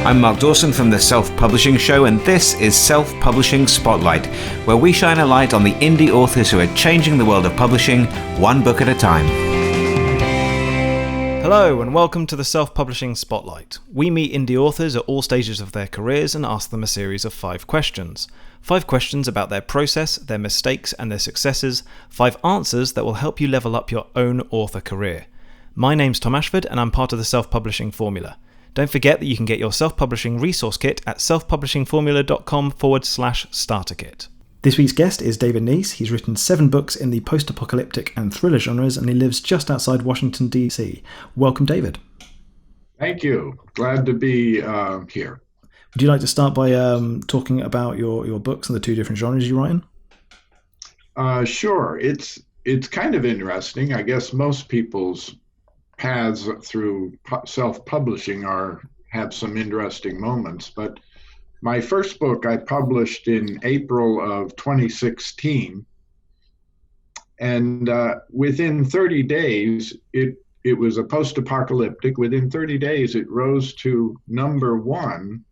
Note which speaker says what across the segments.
Speaker 1: I'm Mark Dawson from the Self-Publishing Show, and this is Self-Publishing Spotlight, where we shine a light on the indie authors who are changing the world of publishing, one book at a time.
Speaker 2: Hello and welcome to the Self-Publishing Spotlight. We meet indie authors at all stages of their careers and ask them a series of 5 questions. 5 questions about their process, their mistakes and their successes. 5 answers that will help you level up your own author career. My name's Tom Ashford and I'm part of the Self-Publishing Formula. Don't forget that you can get your self-publishing resource kit at selfpublishingformula.com/starter kit. This week's guest is David Nees. He's written 7 books in the post-apocalyptic and thriller genres, and he lives just outside Washington, D.C. Welcome, David.
Speaker 3: Thank you. Glad to be here.
Speaker 2: Would you like to start by talking about your books and the 2 different genres you write
Speaker 3: in? Sure. It's kind of interesting. I guess most people's paths through self-publishing have some interesting moments, but my first book I published in April of 2016, and within 30 days, it was a post-apocalyptic. Within 30 days, it rose to number 1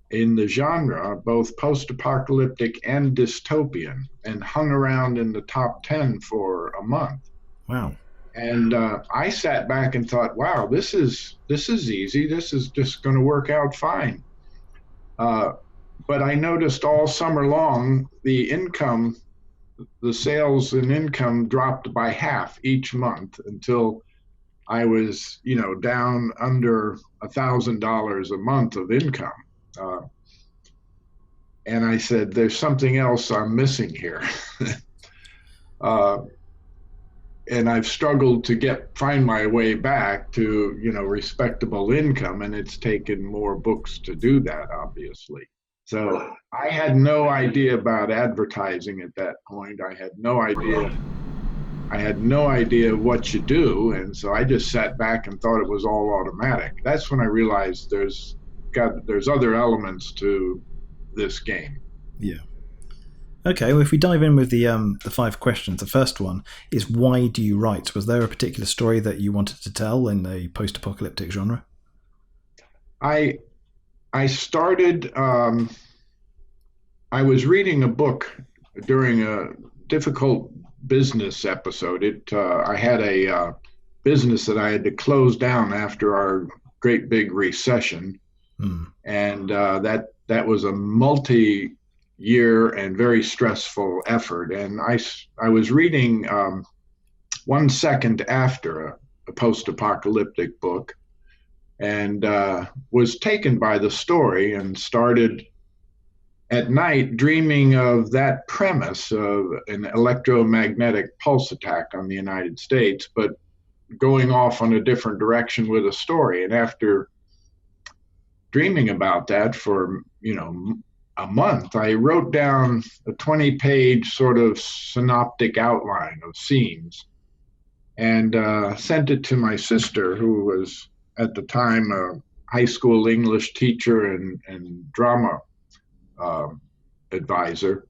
Speaker 3: in the genre, both post-apocalyptic and dystopian, and hung around in the top 10 for a month.
Speaker 2: Wow.
Speaker 3: And I sat back and thought, wow, this is easy. This is just going to work out fine. But I noticed all summer long, the sales and income dropped by half each month until I was, down under $1,000 a month of income. And I said, there's something else I'm missing here. And I've struggled to find my way back to, respectable income, and it's taken more books to do that, obviously. So I had no idea about advertising at that point. I had no idea what you do, and so I just sat back and thought it was all automatic. That's when I realized there's other elements to this game.
Speaker 2: Yeah. Okay, well, if we dive in with the 5 questions, the first one is, why do you write? Was there a particular story that you wanted to tell in the post-apocalyptic genre?
Speaker 3: I started, I was reading a book during a difficult business episode. I had a business that I had to close down after our great big recession. And that was a multi-year and very stressful effort. And I was reading 1 second after a post-apocalyptic book, and was taken by the story and started at night dreaming of that premise of an electromagnetic pulse attack on the United States, but going off on a different direction with a story. And after dreaming about that for, a month, I wrote down a 20-page sort of synoptic outline of scenes and sent it to my sister, who was at the time a high school English teacher and drama advisor.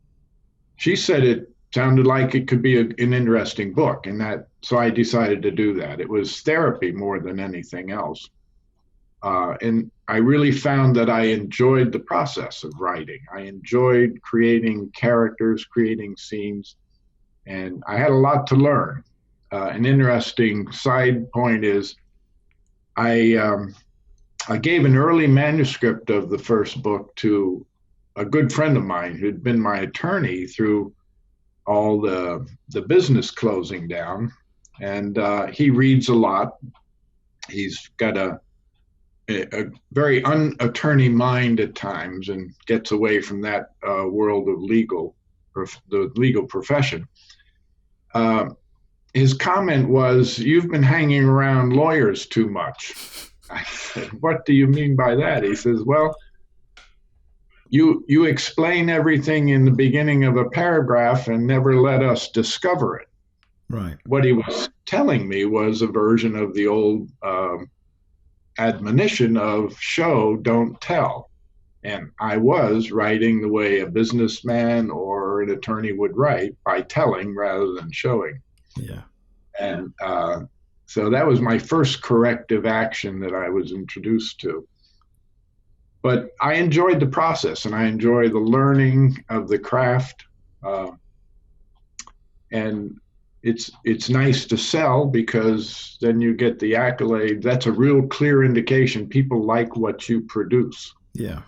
Speaker 3: She said it sounded like it could be an interesting book, so I decided to do that. It was therapy more than anything else. And I really found that I enjoyed the process of writing. I enjoyed creating characters, creating scenes, and I had a lot to learn. An interesting side point is I gave an early manuscript of the first book to a good friend of mine who'd been my attorney through all the business closing down, and he reads a lot. He's got a very un-attorney mind at times and gets away from that world of the legal profession. His comment was, "You've been hanging around lawyers too much." I said, "What do you mean by that?" He says, "Well, you explain everything in the beginning of a paragraph and never let us discover it."
Speaker 2: Right.
Speaker 3: What he was telling me was a version of the old admonition of show, don't tell. And I was writing the way a businessman or an attorney would write, by telling rather than showing.
Speaker 2: Yeah.
Speaker 3: And so that was my first corrective action that I was introduced to. but I enjoyed the process, and I enjoy the learning of the craft. Uh, and it's nice to sell because then you get the accolade. That's a real clear indication people like what you produce.
Speaker 2: Yeah.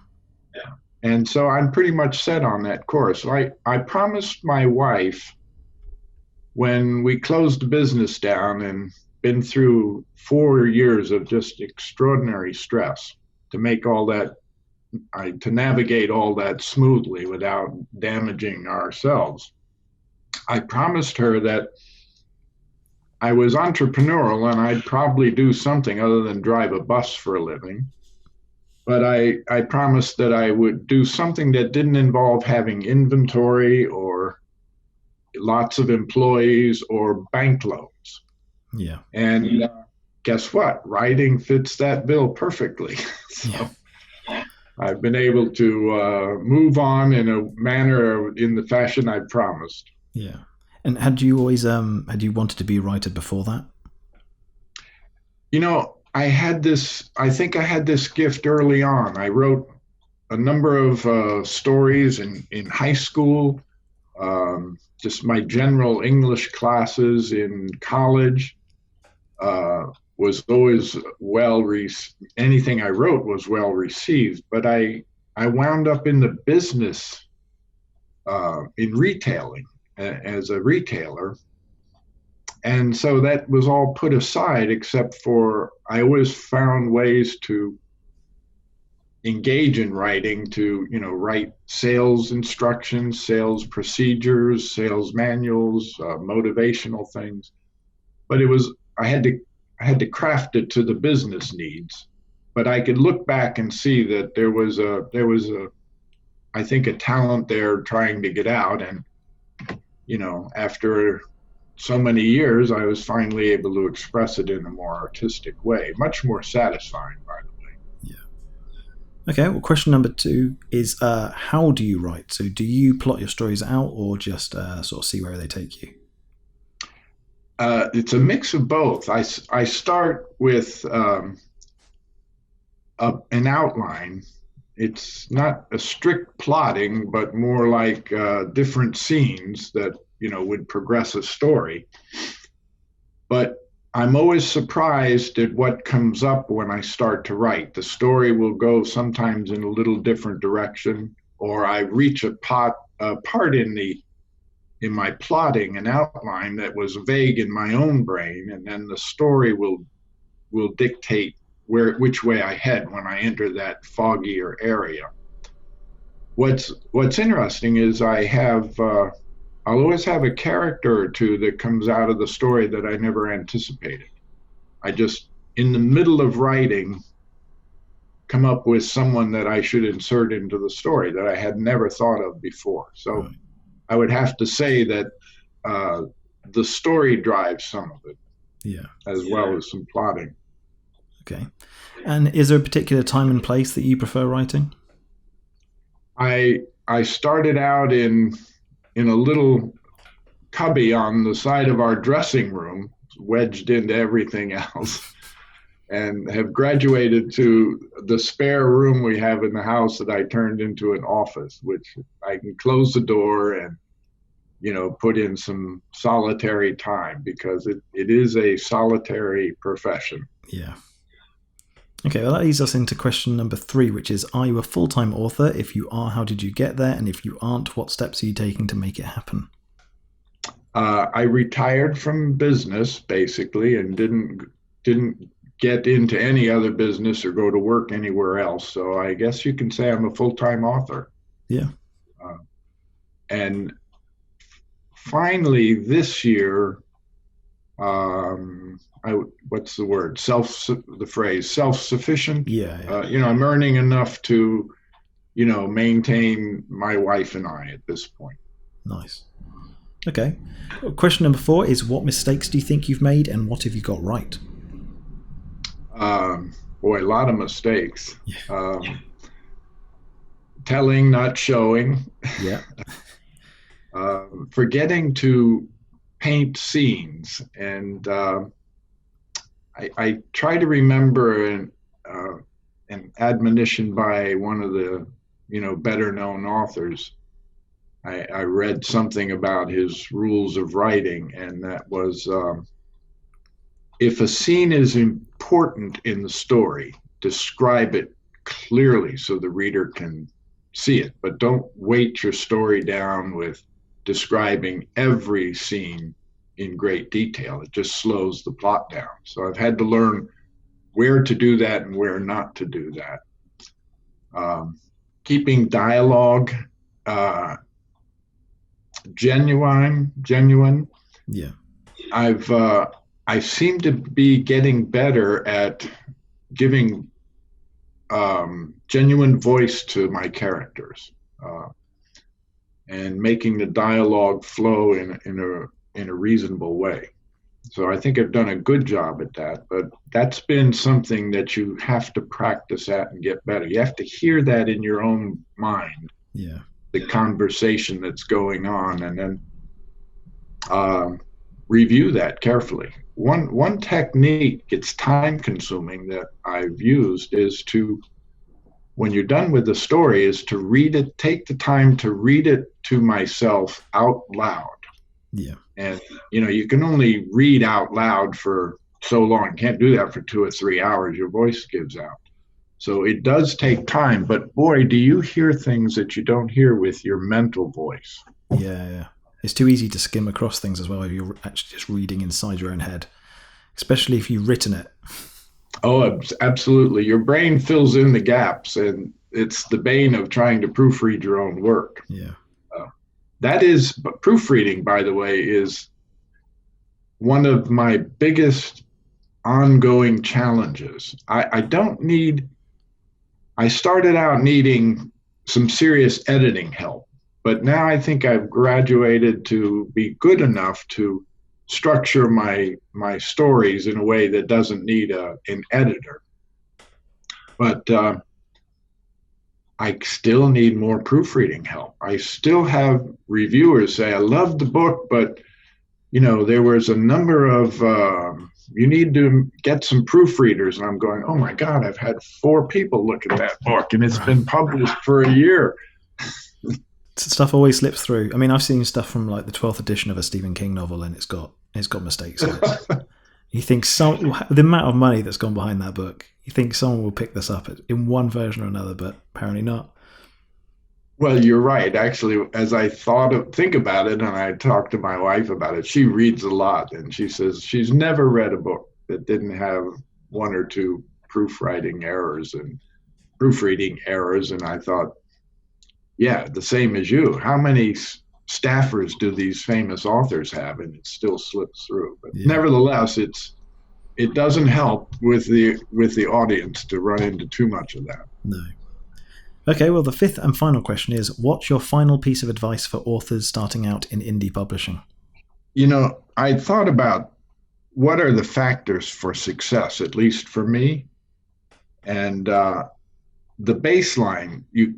Speaker 3: And so I'm pretty much set on that course. I promised my wife when we closed the business down and been through 4 years of just extraordinary stress to make all that, to navigate all that smoothly without damaging ourselves. I promised her that I was entrepreneurial and I'd probably do something other than drive a bus for a living. But I promised that I would do something that didn't involve having inventory or lots of employees or bank loans.
Speaker 2: Yeah.
Speaker 3: And guess what? Writing fits that bill perfectly. So I've been able to move on in a manner in the fashion I promised.
Speaker 2: Yeah. And had you always had you wanted to be a writer before that?
Speaker 3: You know, I think I had this gift early on. I wrote a number of stories in high school, just my general English classes in college. Was always anything I wrote was well received, but I wound up in the business in retailing as a retailer. And so that was all put aside, except for I always found ways to engage in writing, to, write sales instructions, sales procedures, sales manuals, motivational things. But I had to craft it to the business needs. But I could look back and see that there was I think a talent there trying to get out. And, after so many years, I was finally able to express it in a more artistic way, much more satisfying, by the way.
Speaker 2: Yeah. Okay. Well, question number 2 is how do you write? So do you plot your stories out or just sort of see where they take you?
Speaker 3: It's a mix of both. I start with an outline. It's not a strict plotting, but more like different scenes that would progress a story. But I'm always surprised at what comes up when I start to write. The story will go sometimes in a little different direction, or I reach a part in my plotting and outline that was vague in my own brain, and then the story will dictate which way I head when I enter that foggier area. What's interesting is I'll always have a character or two that comes out of the story that I never anticipated. I just, in the middle of writing, come up with someone that I should insert into the story that I had never thought of before. So I would have to say that the story drives some of it, as well as some plotting.
Speaker 2: Okay. And is there a particular time and place that you prefer writing?
Speaker 3: I started out in a little cubby on the side of our dressing room, wedged into everything else, and have graduated to the spare room we have in the house that I turned into an office, which I can close the door and, put in some solitary time, because it is a solitary profession.
Speaker 2: Yeah. Okay, well, that leads us into question number 3, which is, are you a full-time author? If you are, how did you get there? And if you aren't, what steps are you taking to make it happen?
Speaker 3: I retired from business, basically, and didn't get into any other business or go to work anywhere else. So I guess you can say I'm a full-time author.
Speaker 2: Yeah.
Speaker 3: And finally, this year, what's the word? The phrase self-sufficient.
Speaker 2: Yeah.
Speaker 3: I'm earning enough to, maintain my wife and I at this point.
Speaker 2: Nice. Okay. Question number 4 is, what mistakes do you think you've made and what have you got right?
Speaker 3: Boy, a lot of mistakes.
Speaker 2: Yeah.
Speaker 3: Telling, not showing.
Speaker 2: Yeah.
Speaker 3: Forgetting to paint scenes. And I try to remember an admonition by one of the, better known authors. I read something about his rules of writing, and that was if a scene is important in the story, describe it clearly so the reader can see it, but don't weight your story down with describing every scene in great detail. It just slows the plot down. So I've had to learn where to do that and where not to do that. Keeping dialogue genuine.
Speaker 2: Yeah.
Speaker 3: I seem to be getting better at giving genuine voice to my characters and making the dialogue flow in a reasonable way. So I think I've done a good job at that, but that's been something that you have to practice at and get better. You have to hear that in your own mind.
Speaker 2: Yeah.
Speaker 3: The conversation that's going on, and then review that carefully. One technique, it's time consuming, that I've used is to, when you're done with the story, is to read it, take the time to read it to myself out loud.
Speaker 2: Yeah.
Speaker 3: And, you can only read out loud for so long. You can't do that for 2 or 3 hours. Your voice gives out. So it does take time, but boy, do you hear things that you don't hear with your mental voice.
Speaker 2: Yeah. It's too easy to skim across things as well if you're actually just reading inside your own head, especially if you've written it.
Speaker 3: Oh, absolutely. Your brain fills in the gaps, and it's the bane of trying to proofread your own work.
Speaker 2: Yeah.
Speaker 3: But proofreading, by the way, is one of my biggest ongoing challenges. I started out needing some serious editing help, but now I think I've graduated to be good enough to structure my stories in a way that doesn't need an editor. But I still need more proofreading help. I still have reviewers say, I love the book, but there was a number of, you need to get some proofreaders. And I'm going, oh my God, I've had 4 people look at that book and it's been published for a year.
Speaker 2: Stuff always slips through. I mean, I've seen stuff from like the 12th edition of a Stephen King novel, and it's got mistakes in it. You think the amount of money that's gone behind that book, you think someone will pick this up in one version or another, but apparently not.
Speaker 3: Well, you're right. Actually, as I think about it, and I talked to my wife about it, she reads a lot, and she says she's never read a book that didn't have 1 or 2 proofreading errors. And I thought, yeah, the same as you. How many staffers do these famous authors have? And it still slips through. But Nevertheless, it doesn't help with the audience to run into too much of that.
Speaker 2: No. Okay, well, the 5th and final question is, what's your final piece of advice for authors starting out in indie publishing?
Speaker 3: I thought about what are the factors for success, at least for me. And the baseline, you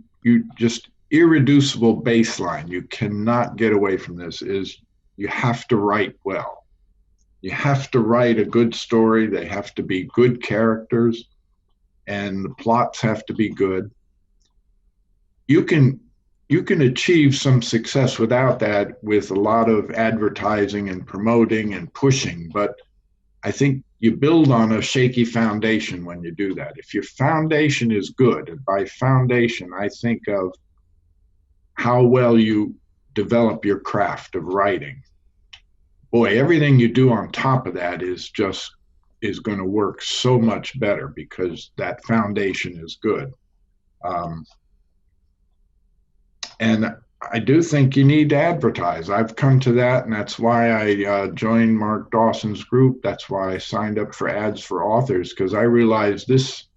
Speaker 3: just irreducible baseline, you cannot get away from this, is you have to write well. You have to write a good story. They have to be good characters, and the plots have to be good. You can achieve some success without that, with a lot of advertising and promoting and pushing, but I think you build on a shaky foundation when you do that. If your foundation is good, and by foundation I think of how well you develop your craft of writing, boy, everything you do on top of that is going to work so much better because that foundation is good. And I do think you need to advertise. I've come to that, and that's why I joined Mark Dawson's group. That's why I signed up for Ads for Authors, because I realized this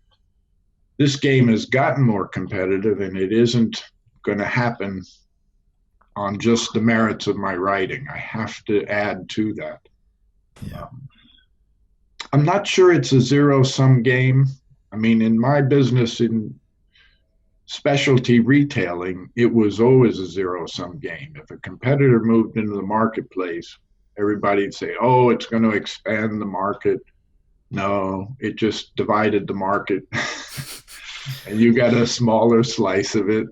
Speaker 3: game has gotten more competitive, and it isn't going to happen on just the merits of my writing. I have to add to that.
Speaker 2: Yeah.
Speaker 3: I'm not sure it's a zero-sum game. I mean, in my business, in specialty retailing, it was always a zero-sum game. If a competitor moved into the marketplace, everybody'd say, oh, it's going to expand the market. No, it just divided the market. and you got a smaller slice of it.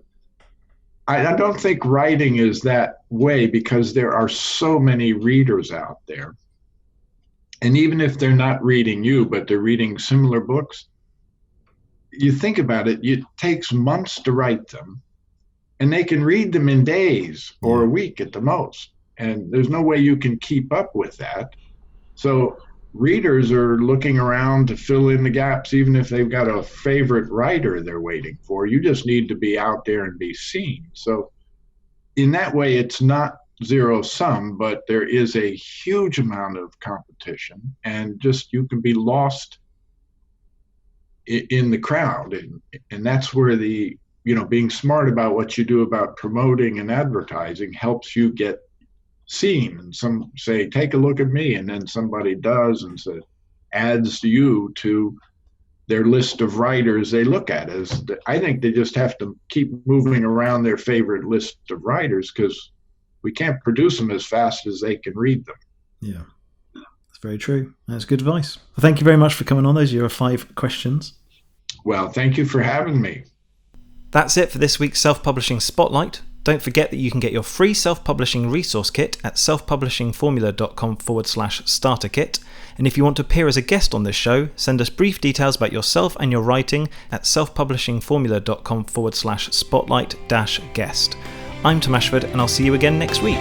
Speaker 3: I don't think writing is that way because there are so many readers out there. And even if they're not reading you, but they're reading similar books, you think about it, it takes months to write them, and they can read them in days or a week at the most. And there's no way you can keep up with that. So readers are looking around to fill in the gaps, even if they've got a favorite writer they're waiting for. You just need to be out there and be seen. So in that way, it's not zero sum, but there is a huge amount of competition, and just you can be lost in the crowd. And that's where the, being smart about what you do about promoting and advertising helps you get seen. And some say, take a look at me, and then somebody does, and so adds you to their list of writers they look at. I think they just have to keep moving around their favorite list of writers, because we can't produce them as fast as they can read them.
Speaker 4: Yeah, that's very true. That's good advice. Well, thank you very much for coming on. Those are your 5 questions.
Speaker 3: Well, thank you for having me.
Speaker 2: That's it for this week's Self-Publishing Spotlight. Don't forget that you can get your free self-publishing resource kit at selfpublishingformula.com/starter kit. And if you want to appear as a guest on this show, send us brief details about yourself and your writing at selfpublishingformula.com/spotlight-guest. I'm Tom Ashford, and I'll see you again next week.